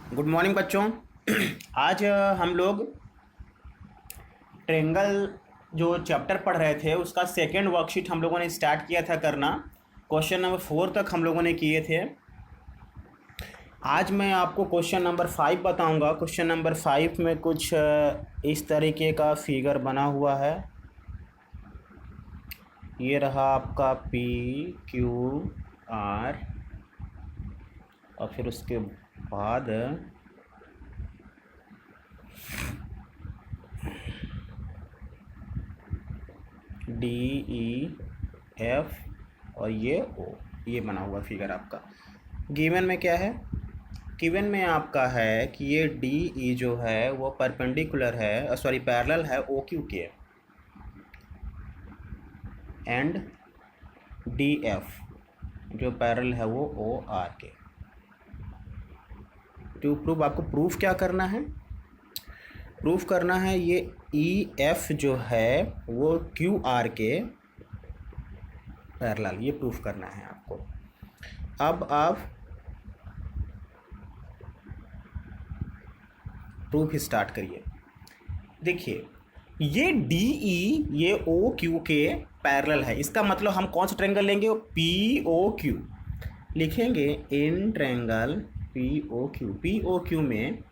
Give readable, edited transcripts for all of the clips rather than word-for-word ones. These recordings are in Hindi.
गुड मॉर्निंग बच्चों। आज हम लोग ट्रेंगल जो चैप्टर पढ़ रहे थे उसका सेकेंड वर्कशीट हम लोगों ने स्टार्ट किया था करना। क्वेश्चन नंबर 4 तक हम लोगों ने किए थे। आज मैं आपको क्वेश्चन नंबर 5 बताऊंगा। क्वेश्चन नंबर 5 में कुछ इस तरीके का फिगर बना हुआ है। ये रहा आपका पी क्यू आर और फिर उसके बाद डी ई एफ और ये ओ, ये बना हुआ फिगर आपका। गिवन में क्या है? गिवन में आपका है कि ये डी ई जो है वो परपेंडिकुलर है, सॉरी पैरेलल है ओ क्यू के, एंड डी एफ जो पैरेलल है वो ओ आर के। टू प्रूफ आपको प्रूफ क्या करना है? प्रूफ करना है ये ई एफ जो है वो क्यू आर के पैरेलल, ये प्रूफ करना है आपको। अब आप प्रूफ स्टार्ट करिए। देखिए ये डी ई ये ओ क्यू के पैरेलल है, इसका मतलब हम कौन सा ट्रायंगल लेंगे? पी ओ क्यू लिखेंगे। In triangle P O Q में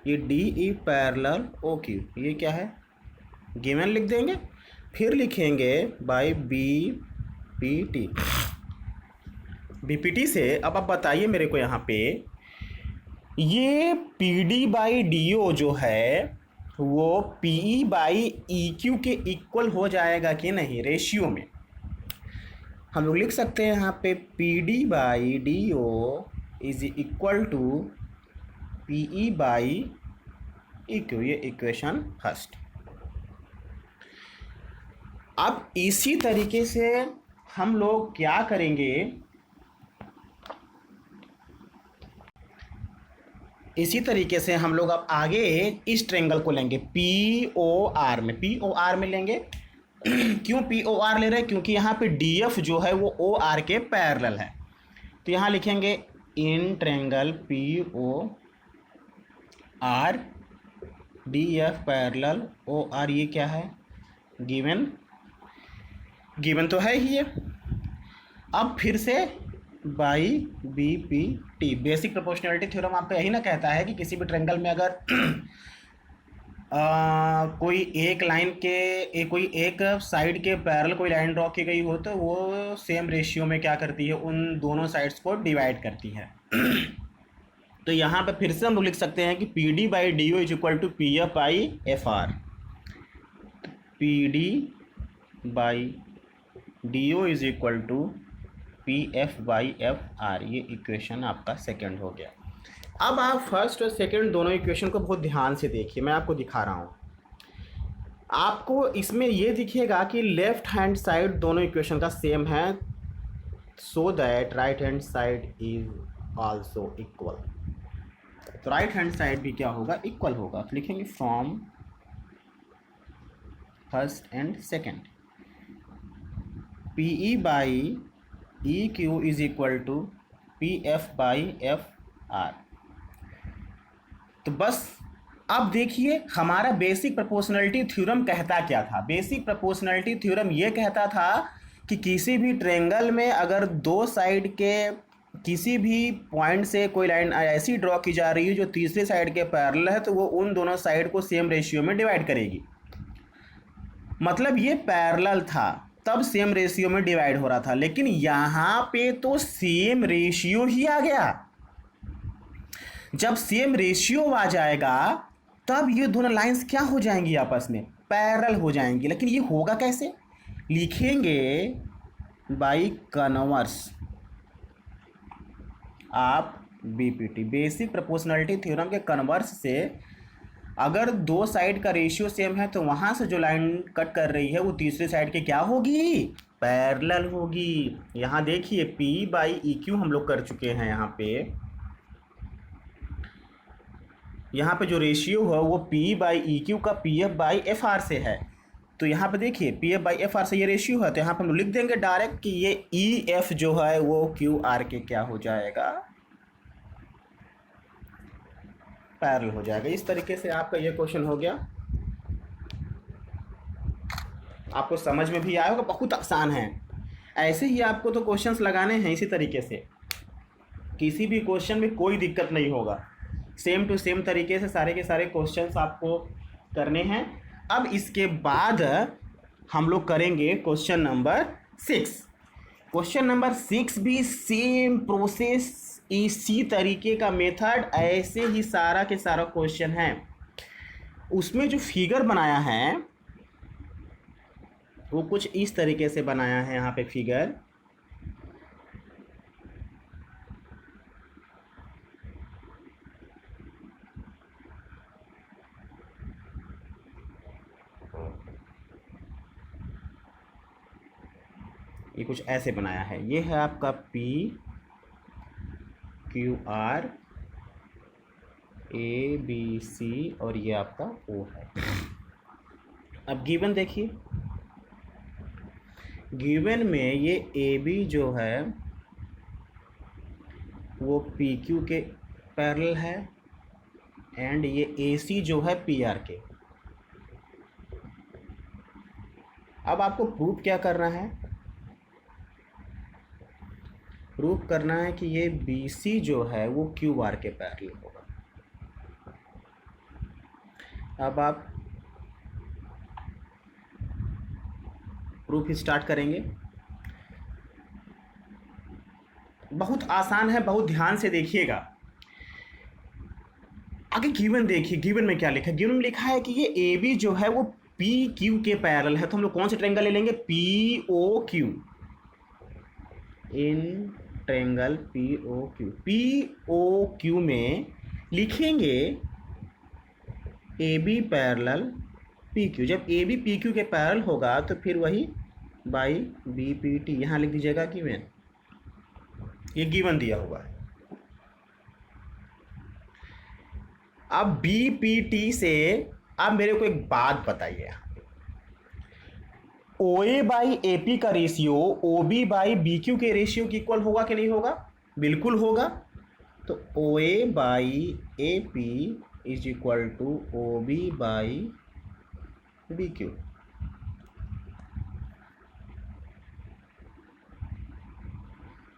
ये D E parallel O Q, ये क्या है? गिवन लिख देंगे। फिर लिखेंगे by B P T. B P T से अब आप बताइए मेरे को यहाँ पे ये P D by D O जो है वो P E by E Q के इक्वल हो जाएगा कि नहीं? रेशियो में हम लोग लिख सकते हैं यहाँ पे P D by D O is equal to P E by E Q. ये इक्वेशन फर्स्ट। अब इसी तरीके से हम लोग क्या करेंगे? इसी तरीके से हम लोग अब आगे इस ट्रायंगल को लेंगे पी ओ आर में, पी ओ आर में लेंगे। क्यों पी ओ आर ले रहे हैं? क्योंकि यहाँ पे डी एफ जो है वो ओ आर के पैरेलल है। तो यहाँ लिखेंगे in triangle P O R D F parallel O R. ये क्या है? गिवन, गिवन तो है ही है। अब फिर से by B P T. Basic proportionality theorem आपका यही ना कहता है कि किसी भी ट्रायंगल में अगर कोई एक लाइन के कोई एक साइड के पैरेलल कोई लाइन ड्रॉ की गई हो तो वो सेम रेशियो में क्या करती है? उन दोनों साइड्स को डिवाइड करती है। तो यहाँ पे फिर से हम लोग लिख सकते हैं कि P D by D O is equal to P F by F R. P D by D O is equal to P F by F R. ये इक्वेशन आपका सेकंड हो गया। अब आप फर्स्ट और सेकंड दोनों इक्वेशन को बहुत ध्यान से देखिए, मैं आपको दिखा रहा हूँ। आपको इसमें ये दिखेगा कि लेफ्ट हैंड साइड दोनों इक्वेशन का सेम है, so that right hand side is also equal. तो राइट हैंड साइड भी क्या होगा? इक्वल होगा। तो लिखेंगे from first and second P E by E Q is equal to P F by F R. तो बस अब देखिए हमारा बेसिक प्रोपोर्शनैलिटी थ्योरम कहता क्या था? बेसिक प्रोपोर्शनैलिटी थ्योरम ये कहता था कि किसी भी ट्रायंगल में अगर दो साइड के किसी भी पॉइंट से कोई लाइन ऐसी ड्रॉ की जा रही है जो तीसरे साइड के पैरेलल है तो वो उन दोनों साइड को सेम रेशियो में डिवाइड करेगी। मतलब ये पैरेलल था तब सेम रेशियो में डिवाइड हो रहा था, लेकिन यहाँ पे तो सेम रेशियो ही आ गया। जब सेम रेशियो आ जाएगा तब ये दोनों लाइंस क्या हो जाएंगी? आपस में पैरेलल हो जाएंगी। लेकिन ये होगा कैसे? लिखेंगे बाई कन्वर्स आप बीपीटी। बेसिक प्रोपोर्शनैलिटी थ्योरम के कन्वर्स से अगर दो साइड का रेशियो सेम है तो वहाँ से जो लाइन कट कर रही है वो तीसरे साइड के क्या होगी? पैरेलल होगी। यहाँ देखिए P बाई ई क्यू हम लोग कर चुके हैं। यहाँ पे जो रेशियो है वो P बाई ई क्यू का P F by F are से है। तो यहाँ पे देखिए P F by F are से ये रेशियो है, तो यहाँ पे हम लिख देंगे डायरेक्ट कि ये ई एफ जो है वो क्यू आर के क्या हो जाएगा? पैरेलल हो जाएगा। इस तरीके से आपका ये क्वेश्चन हो गया। आपको समझ में भी आया होगा, बहुत आसान है। ऐसे ही आपको तो क्वेश्चंस लगाने हैं इसी तरीके से, किसी भी क्वेश्चन में कोई दिक्कत नहीं होगा। सेम टू सेम तरीके से सारे के सारे क्वेश्चंस आपको करने हैं। अब इसके बाद हम लोग करेंगे क्वेश्चन नंबर 6। क्वेश्चन नंबर 6 भी सेम प्रोसेस, इसी तरीके का मेथड, ऐसे ही सारा के सारा क्वेश्चन है। उसमें जो फिगर बनाया है वो कुछ इस तरीके से बनाया है। यहाँ पे फिगर ये कुछ ऐसे बनाया है। ये है आपका P Q R A B C और ये आपका O है। अब गिवन देखिए, गिवन में ये AB जो है वो PQ के पैरेलल है एंड ये AC जो है PR के। अब आपको प्रूफ क्या करना है? प्रूफ करना है कि ये BC जो है वो QR के पैरेलल होगा। अब आप प्रूफ स्टार्ट करेंगे। बहुत आसान है, बहुत ध्यान से देखिएगा। आगे गिवन देखिए, गिवन में क्या लिखा है? गिवन में लिखा है कि ये AB जो है वो PQ के पैरेलल है। तो हम लोग कौन से ट्रायंगल ले लेंगे? POQ। In triangle POQ, POQ में लिखेंगे AB पैरेलल PQ। जब AB PQ के पैरेलल होगा तो फिर वही बाई BPT यहाँ लिख दीजिएगा कि मैं ये गिवन दिया हुआ है। अब BPT से अब मेरे को एक बात बताइए, OA बाई AP का रेशियो OB बाई BQ के रेशियो की इक्वल होगा कि नहीं होगा? बिल्कुल होगा। तो OA by AP is equal to OB by BQ।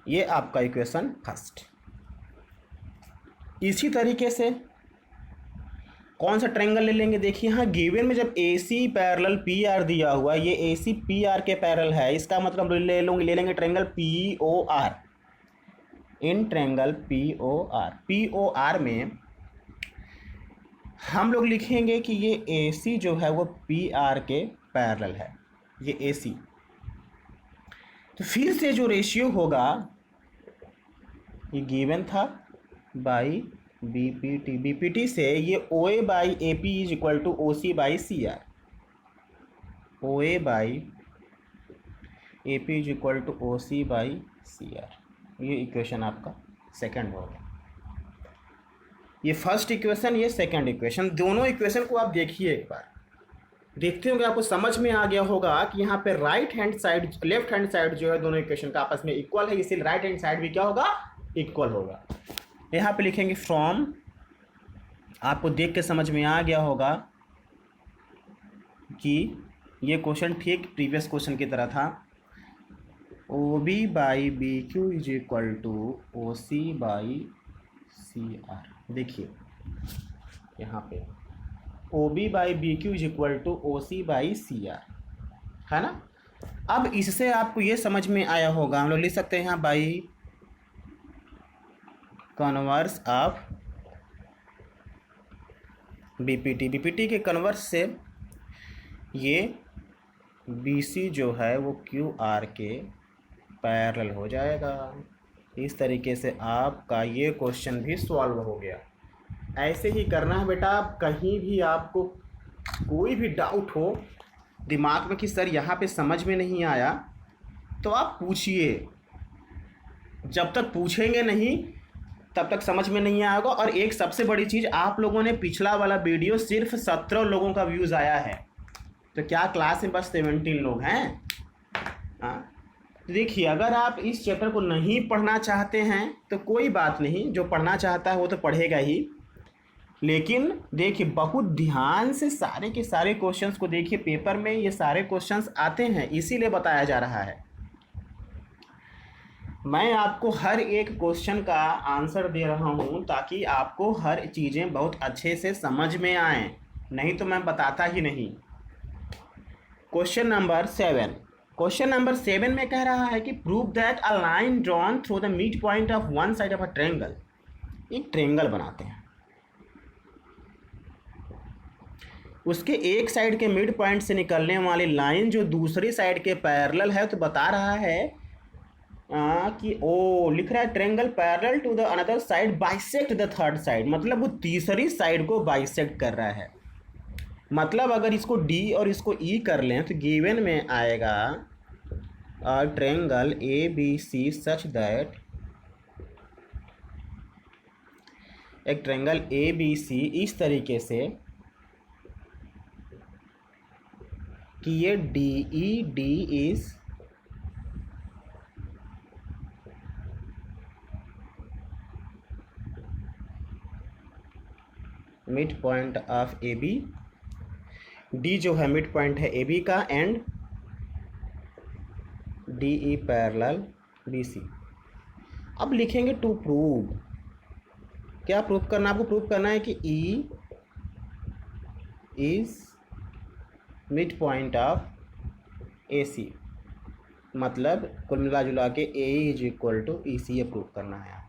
ये आपका इक्वेशन फर्स्ट। इसी तरीके से कौन सा ट्रायंगल ले लेंगे? देखिए यहाँ गिवन में जब AC पैरेलल PR दिया हुआ, ये AC PR के पैरेलल है, इसका मतलब ले लेंगे triangle POR। In triangle POR में हम लोग लिखेंगे कि ये AC जो है वो PR के पैरेलल है, ये AC। तो फिर से जो रेशियो होगा ये गिवन था बाई BPT से ये OA by AP is equal to OC by CR। OA by AP is equal to OC by CR। ये इक्वेशन आपका सेकंड हो गया। ये फर्स्ट इक्वेशन, ये सेकंड इक्वेशन। दोनों इक्वेशन को आप देखिए एक बार, देखते होंगे आपको समझ में आ गया होगा कि यहाँ पे right hand side left hand side जो है दोनों इक्वेशन का आपस में इक्वल है, इसलिए राइट हैंड साइड भी क्या होगा? इक्वल होगा। यहाँ पे लिखेंगे फ्रॉम, आपको देख के समझ में आ गया होगा कि ये क्वेश्चन ठीक प्रीवियस क्वेश्चन की तरह था। OB by BQ is equal to OC by CR। देखिए यहाँ पे OB by BQ is equal to OC by CR है ना। अब इससे आपको ये समझ में आया होगा, हम लोग लिख सकते हैं यहाँ बाई कन्वर्स ऑफ BPT के कन्वर्स से ये BC जो है वो QR के पैरेलल हो जाएगा। इस तरीके से आपका ये क्वेश्चन भी सॉल्व हो गया। ऐसे ही करना है बेटा। कहीं भी आपको कोई भी डाउट हो दिमाग में कि सर यहाँ पे समझ में नहीं आया, तो आप पूछिए। जब तक पूछेंगे नहीं तब तक समझ में नहीं आएगा। और एक सबसे बड़ी चीज़, आप लोगों ने पिछला वाला वीडियो सिर्फ 17 लोगों का व्यूज़ आया है, तो क्या क्लास में बस 17 लोग हैं? हाँ, देखिए अगर आप इस चैप्टर को नहीं पढ़ना चाहते हैं तो कोई बात नहीं, जो पढ़ना चाहता है वो तो पढ़ेगा ही। लेकिन देखिए बहुत ध्यान से सारे के सारे क्वेश्चंस को देखिए, पेपर में ये सारे क्वेश्चंस आते हैं, इसीलिए बताया जा रहा है। मैं आपको हर एक क्वेश्चन का आंसर दे रहा हूँ ताकि आपको हर चीज़ें बहुत अच्छे से समझ में आएँ, नहीं तो मैं बताता ही नहीं। क्वेश्चन नंबर 7, क्वेश्चन नंबर 7 में कह रहा है कि prove that a line drawn through the mid point of one side of a triangle. एक ट्रायंगल बनाते हैं, उसके एक साइड के मिड पॉइंट से निकलने वाली लाइन जो दूसरी साइड के पैरेलल है, तो बता रहा है कि ओ लिख रहा है triangle parallel to the another side bisect the third side, मतलब वो तीसरी साइड को बाइसेक्ट कर रहा है। मतलब अगर इसको डी और इसको ई कर लें तो गिवन में आएगा triangle A B C such that, एक ट्रायंगल ए बी सी इस तरीके से कि ये D E D is mid point of A B, D जो है मिड पॉइंट है ए बी का, and D E parallel B C. अब लिखेंगे टू प्रूव, क्या प्रूव करना, आपको प्रूव करना है कि E is mid point of A C, मतलब कुल मिला जुला के A is equal to E C, ये प्रूव करना है आपको।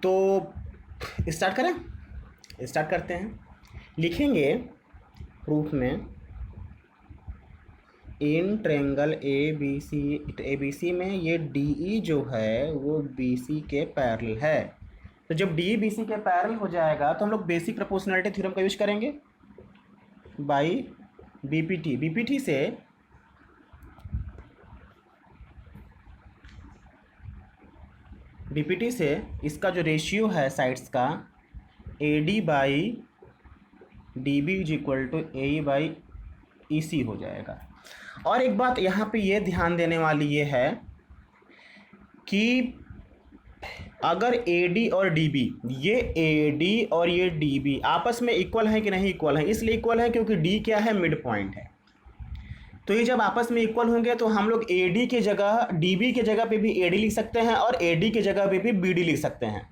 तो स्टार्ट करें, स्टार्ट करते हैं। लिखेंगे प्रूफ में इन ट्रायंगल ए बी सी में ये डी ई जो है वो बी सी के पैरेलल है। तो जब डी ई बी सी के पैरेलल हो जाएगा तो हम लोग बेसिक प्रोपोर्शनलिटी थ्योरम का यूज करेंगे बाई बीपीटी। बीपीटी से इसका जो रेशियो है साइड्स का A D by D B is equal to A E by E C हो जाएगा। और एक बात यहाँ पे ये ध्यान देने वाली ये है कि अगर ए डी और डी बी, ये ए डी और ये डी बी आपस में इक्वल है कि नहीं इक्वल है, इसलिए इक्वल है क्योंकि डी क्या है, मिड पॉइंट है। तो ये जब आपस में इक्वल होंगे तो हम लोग ए डी के जगह डी बी के जगह पे भी ए डी लिख सकते हैं और ए डी के जगह पे भी बी डी लिख सकते हैं।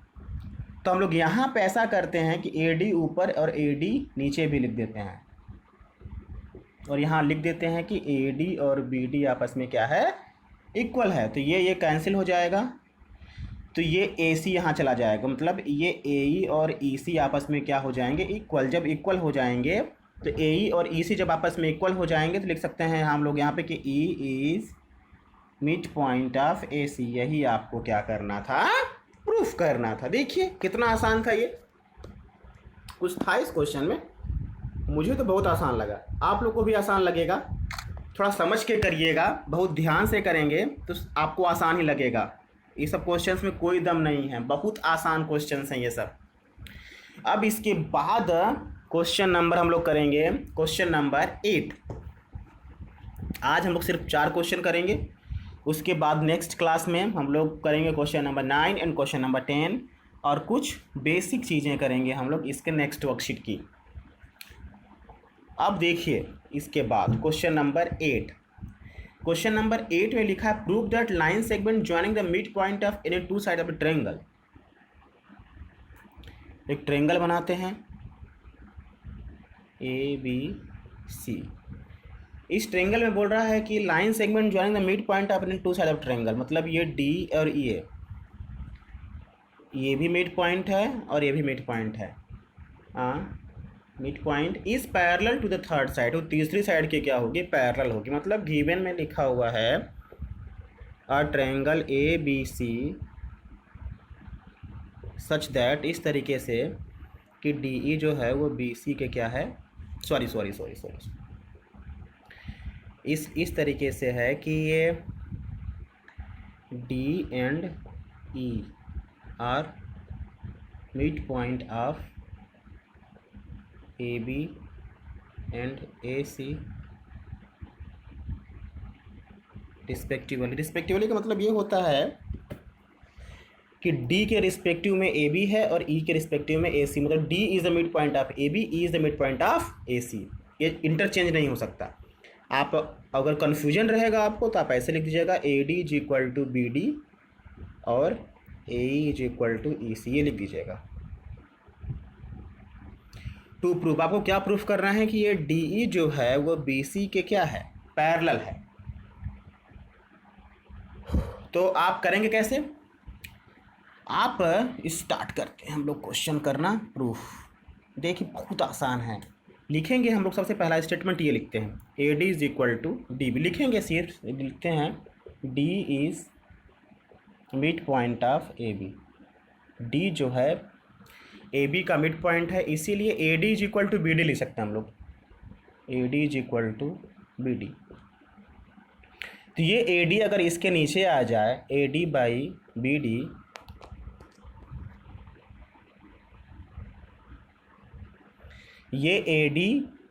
तो हम लोग यहाँ पे ऐसा करते हैं कि ए डी ऊपर और ए डी नीचे भी लिख देते हैं, और यहाँ लिख देते हैं कि ए डी और बी डी आपस में क्या है, इक्वल है। तो ये कैंसिल हो जाएगा, तो ये ए सी यहाँ चला जाएगा, मतलब ये ए ई और ई सी आपस में क्या हो जाएंगे, इक्वल। जब इक्वल हो जाएंगे तो ए ई और ई सी जब आपस में इक्वल हो जाएंगे तो लिख सकते हैं हम लोग यहाँ पे कि E is mid point of A C. यही आपको क्या करना था, प्रूफ करना था। देखिए कितना आसान था, ये कुछ था इस क्वेश्चन में, मुझे तो बहुत आसान लगा, आप लोग को भी आसान लगेगा। थोड़ा समझ के करिएगा, बहुत ध्यान से करेंगे तो आपको आसान ही लगेगा। ये सब क्वेश्चंस में कोई दम नहीं है, बहुत आसान क्वेश्चंस हैं ये सब। अब इसके बाद क्वेश्चन नंबर हम लोग करेंगे क्वेश्चन नंबर 8। आज हम लोग सिर्फ 4 क्वेश्चन करेंगे, उसके बाद नेक्स्ट क्लास में हम लोग करेंगे question number 9 and question number 10, और कुछ बेसिक चीज़ें करेंगे हम लोग इसके नेक्स्ट वर्कशीट की। अब देखिए इसके बाद क्वेश्चन नंबर 8। क्वेश्चन नंबर 8 में लिखा है prove that line segment joining the mid point of any two side of A triangle. एक ट्रायंगल बनाते हैं ए बी सी। इस ट्रायंगल में बोल रहा है कि line segment joining the mid point of any two side of triangle, मतलब ये डी और ये भी मिड पॉइंट है और ये भी मिड पॉइंट है। Mid point is parallel to the third side, तो तीसरी साइड के क्या होगी, पैरेलल होगी। मतलब गिवन में लिखा हुआ है a triangle A B C such that, इस तरीके से कि डी ई जो है वो बी सी के क्या है, सॉरी इस तरीके से है कि ये D and E are mid point of A B and A C respectively का मतलब ये होता है कि डी के रिस्पेक्टिव में ए बी है और ई के रिस्पेक्टिव में ए सी, मतलब D is the mid point of A B, E is the mid point of A C. ये इंटरचेंज नहीं हो सकता। आप अगर कन्फ्यूजन रहेगा आपको तो आप ऐसे लिख दीजिएगा A D is equal to B D और A is equal to E C, ये लिख दीजिएगा। टू प्रूफ, आपको क्या प्रूफ करना है कि ये डी ई जो है वो बी सी के क्या है, पैरेलल है। तो आप करेंगे कैसे, आप स्टार्ट करते हैं हम लोग क्वेश्चन करना प्रूफ। देखिए बहुत आसान है। लिखेंगे हम लोग सबसे पहला स्टेटमेंट ये लिखते हैं, A D is equal to D B, लिखेंगे सिर्फ लिखते हैं D is mid point of A B. D जो है ए बी का मिड पॉइंट है, इसीलिए A D is equal to B D लिख सकते हैं हम लोग, A D is equal to B D. तो ये ए डी अगर इसके नीचे आ जाए, A D by B D, ये ए डी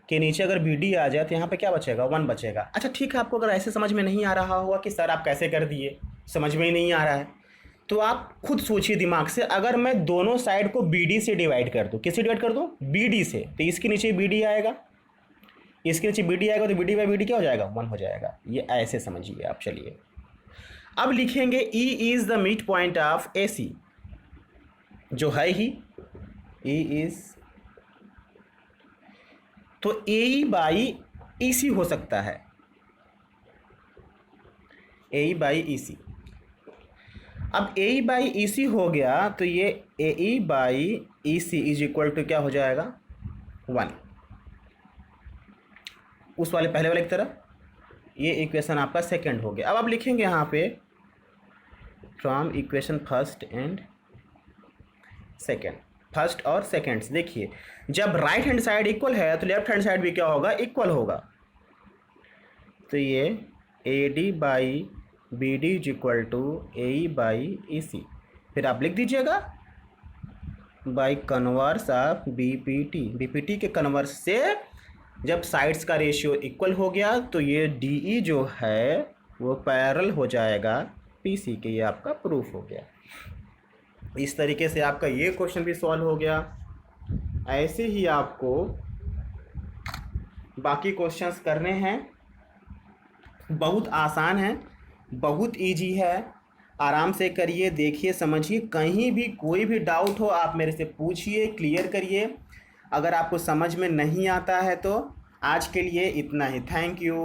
के नीचे अगर बी डी आ जाए तो यहाँ पे क्या बचेगा, 1 बचेगा। अच्छा ठीक है, आपको अगर ऐसे समझ में नहीं आ रहा होगा कि सर आप कैसे कर दिए, समझ में ही नहीं आ रहा है, तो आप खुद सोचिए दिमाग से, अगर मैं दोनों साइड को बी डी से डिवाइड कर दूँ, किससे डिवाइड कर दूँ, बी डी से, तो इसके नीचे बी डी आएगा, इसके नीचे बी डी आएगा, तो B D by B D क्या हो जाएगा, 1 हो जाएगा। ये ऐसे समझिए आप। चलिए अब लिखेंगे E is the mid point of A C, जो है ही ई इज़, तो ए बाई ई सी हो सकता है, ए बाई ई सी। अब ए बाई ई सी हो गया तो ये A by E C is equal to क्या हो जाएगा, 1, उस वाले पहले वाले की तरह। ये इक्वेशन आपका सेकंड हो गया। अब आप लिखेंगे यहाँ पे from equation first and second, first और सेकंड्स। देखिए जब राइट हैंड साइड इक्वल है तो लेफ्ट हैंड साइड भी क्या होगा, इक्वल होगा। तो ये A D by B D is equal to A by E C, फिर आप लिख दीजिएगा by converse of B P T. B P T के कन्वर्स से जब साइड्स का रेशियो इक्वल हो गया तो ये डी ई जो है वो पैरेलल हो जाएगा पी सी के। ये आपका प्रूफ हो गया। इस तरीके से आपका ये क्वेश्चन भी सॉल्व हो गया। ऐसे ही आपको बाकी क्वेश्चंस करने हैं, बहुत आसान है, बहुत इजी है, आराम से करिए, देखिए समझिए। कहीं भी कोई भी डाउट हो आप मेरे से पूछिए, क्लियर करिए। अगर आपको समझ में नहीं आता है तो आज के लिए इतना ही। Thank you.